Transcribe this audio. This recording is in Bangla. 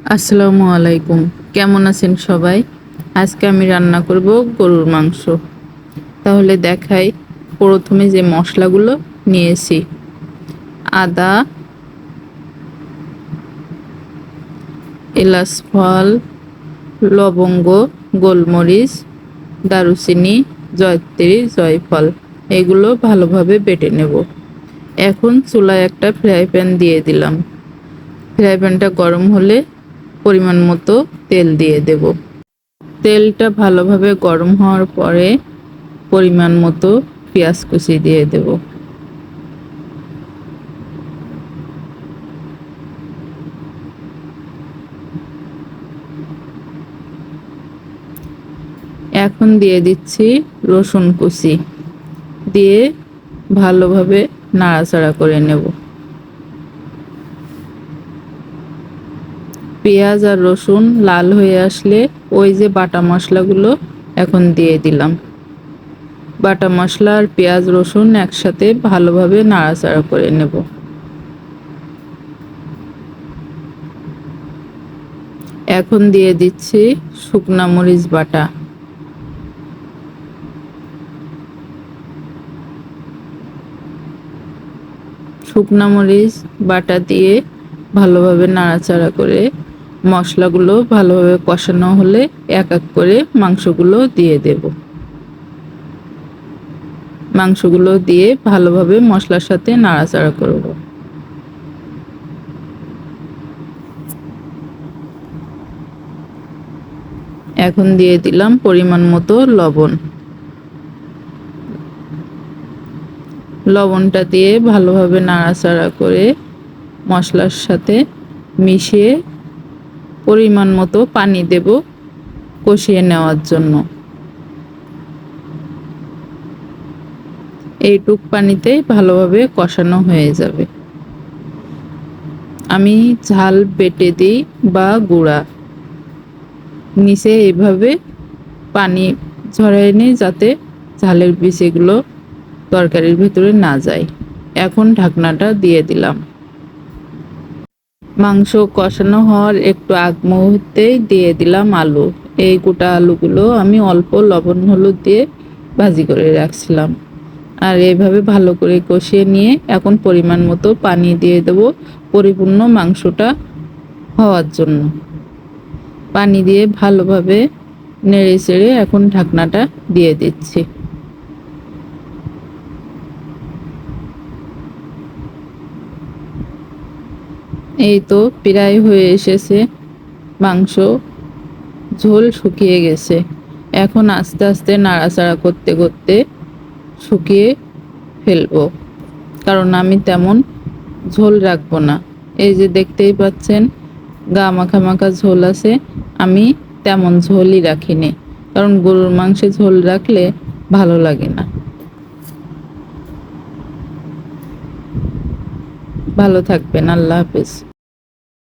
আসসালামু আলাইকুম। কেমন আছেন সবাই? আজকে আমি রান্না করব গরুর মাংস। তাহলে দেখাই। প্রথমে যে মশলাগুলো নিয়েছি: আদা, এলাচ ফল, লবঙ্গ, গোলমরিচ, দারুচিনি, জয়ত্রী, জয়ফল, এগুলো ভালোভাবে বেটে নেব। এখন চুলায় একটা ফ্রাই প্যান দিয়ে দিলাম। ফ্রাই প্যানটা গরম হলে পরিমাণ মতো তেল দিয়ে দেব। তেলটা ভালোভাবে গরম হওয়ার পরে পরিমাণ মতো পেঁয়াজ কুচি দিয়ে দেব। এখন দিয়ে দিচ্ছি রসুন কুচি, দিয়ে ভালোভাবে নাড়াচাড়া করে নেব। পেঁয়াজ আর রসুন লাল হয়ে আসলে ওই যে বাটা মশলাগুলো এখন দিয়ে দিলাম। বাটা মশলা আর পেঁয়াজ রসুন একসাথে ভালোভাবে নাড়াচাড়া করে নেব। এখন দিয়ে দিচ্ছি শুকনা মরিচ বাটা। শুকনা মরিচ বাটা দিয়ে ভালোভাবে নাড়াচাড়া করে মশলাগুলো ভালোভাবে কষানো হলে এক এক করে মাংসগুলো দিয়ে দেব। মাংসগুলো দিয়ে ভালোভাবে মশলার সাথে নাড়াচাড়া করব। এখন দিয়ে দিলাম পরিমাণ মতো লবণ। লবণটা দিয়ে ভালোভাবে নাড়াচাড়া করে মশলার সাথে মিশিয়ে পরিমাণ মতো পানি দেব কষিয়ে নেওয়ার জন্য। এইটুক পানিতে ভালোভাবে কষানো হয়ে যাবে। আমি ঝাল বেটে দিই বা গুঁড়া, নিচে এইভাবে পানি ঝরাই নিই যাতে ঝালের বিষগুলো তরকারির ভিতরে না যায়। এখন ঢাকনাটা দিয়ে দিলাম। মাংস কষানো হওয়ার একটু আগ মুহূর্তেই দিয়ে দিলাম আলু। এই গোটা আলুগুলো আমি অল্প লবণ হলুদ দিয়ে ভাজি করে রাখছিলাম। আর এইভাবে ভালো করে কষিয়ে নিয়ে এখন পরিমাণ মতো পানি দিয়ে দেব পরিপূর্ণ মাংসটা হওয়ার জন্য। পানি দিয়ে ভালোভাবে নেড়ে চেড়ে এখন ঢাকনাটা দিয়ে দিচ্ছি। এই তো প্রায় হয়ে এসেছে মাংস, ঝোল শুকিয়ে গেছে। এখন আস্তে আস্তে নাড়াচাড়া করতে করতে শুকিয়ে ফেলবো, কারণ আমি তেমন ঝোল রাখবো না। এই যে দেখতেই পাচ্ছেন গা মাখা মাখা ঝোল আছে, আমি তেমন ঝোলই রাখিনি, কারণ গরুর মাংসে ঝোল রাখলে ভালো লাগে না। ভালো থাকবেন, আল্লাহ হাফেজ।